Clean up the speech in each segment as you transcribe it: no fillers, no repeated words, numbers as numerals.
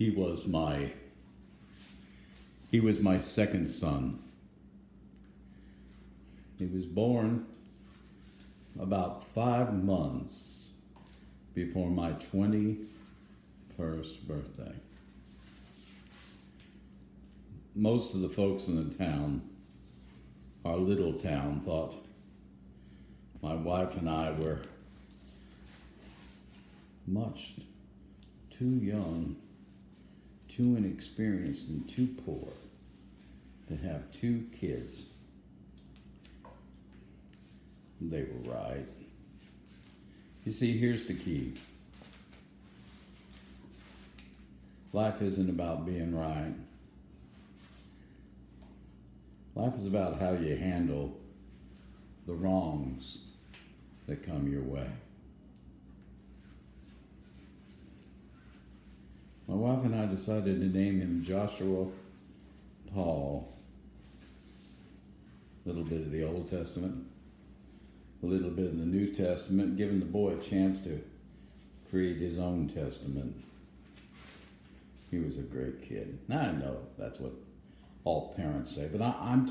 He was my he was my second son. He was born about 5 months before my 21st birthday. Most of the folks in the town, our little town, thought my wife and I were much too young, too inexperienced, and too poor to have 2 kids. They were right. You see, here's the key. Life isn't about being right. Life is about how you handle the wrongs that come your way. My wife and I decided to name him Joshua Paul. A little bit of the Old Testament, a little bit of the New Testament, giving the boy a chance to create his own testament. He was a great kid. Now I know that's what all parents say, but I'm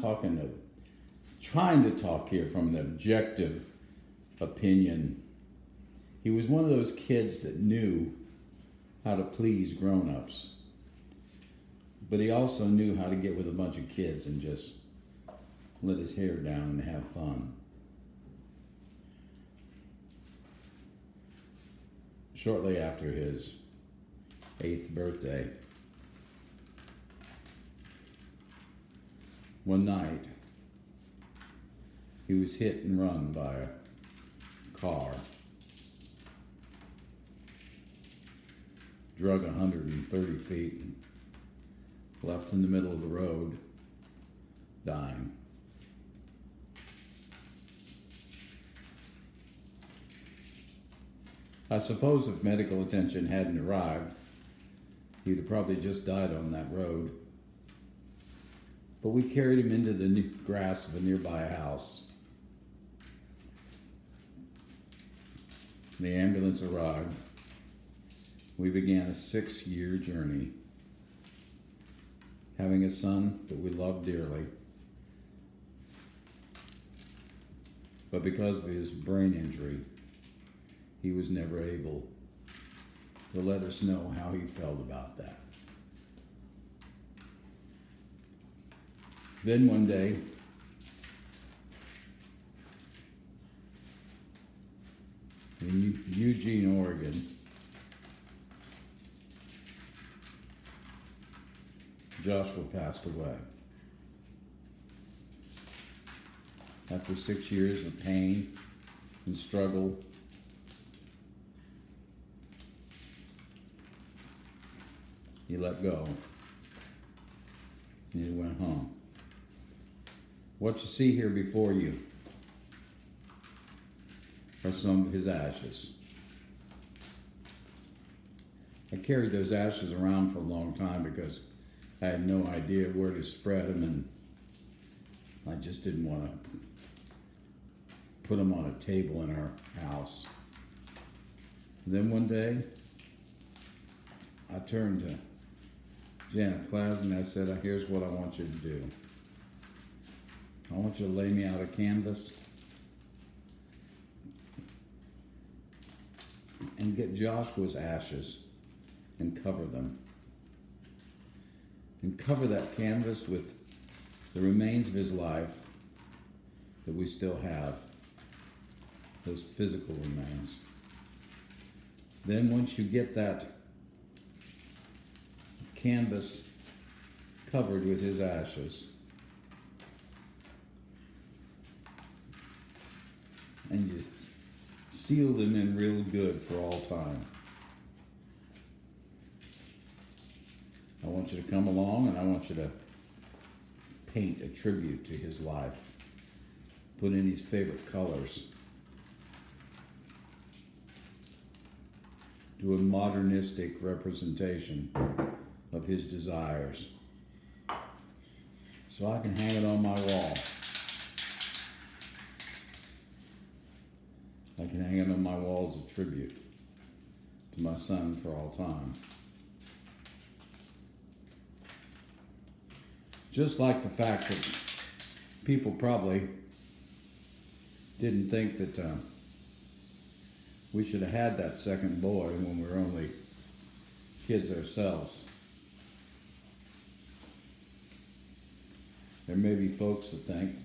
trying to talk here from an objective opinion. He was one of those kids that knew how to please grown-ups, but he also knew how to get with a bunch of kids and just let his hair down and have fun. Shortly after his 8th birthday, one night, he was hit and run by a car, drug 130 feet, and left in the middle of the road, dying. I suppose if medical attention hadn't arrived, he'd have probably just died on that road. But we carried him into the grass of a nearby house. The ambulance arrived. We began a 6-year journey, having a son that we loved dearly. But because of his brain injury, he was never able to let us know how he felt about that. Then one day, in Eugene, Oregon, Joshua passed away. After 6 years of pain and struggle, he let go and he went home. What you see here before you are some of his ashes. I carried those ashes around for a long time because I had no idea where to spread them, and I just didn't want to put them on a table in our house. And then one day, I turned to Janet Claus and I said, here's what I want you to do. I want you to lay me out a canvas and get Joshua's ashes and cover them. And cover that canvas with the remains of his life that we still have, those physical remains. Then once you get that canvas covered with his ashes, and you seal them in real good for all time, I want you to come along and I want you to paint a tribute to his life. Put in his favorite colors. Do a modernistic representation of his desires, so I can hang it on my wall. I can hang it on my wall as a tribute to my son for all time. Just like the fact that people probably didn't think that we should have had that second boy when we were only kids ourselves. There may be folks that think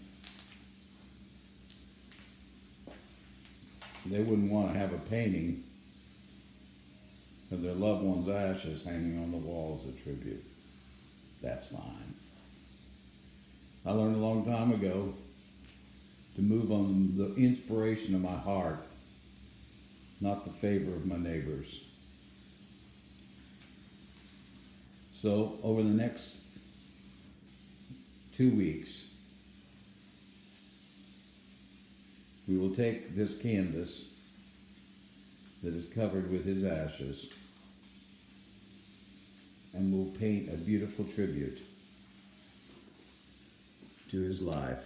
they wouldn't want to have a painting of their loved one's ashes hanging on the wall as a tribute. That's fine. I learned a long time ago to move on the inspiration of my heart, not the favor of my neighbors. So over the next 2 weeks, we will take this canvas that is covered with his ashes and we'll paint a beautiful tribute to his life.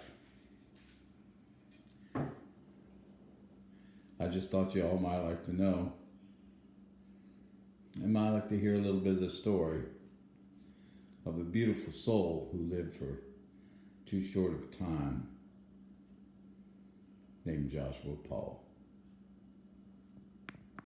I just thought you all might like to know and might like to hear a little bit of the story of a beautiful soul who lived for too short of a time, named Joshua Paul.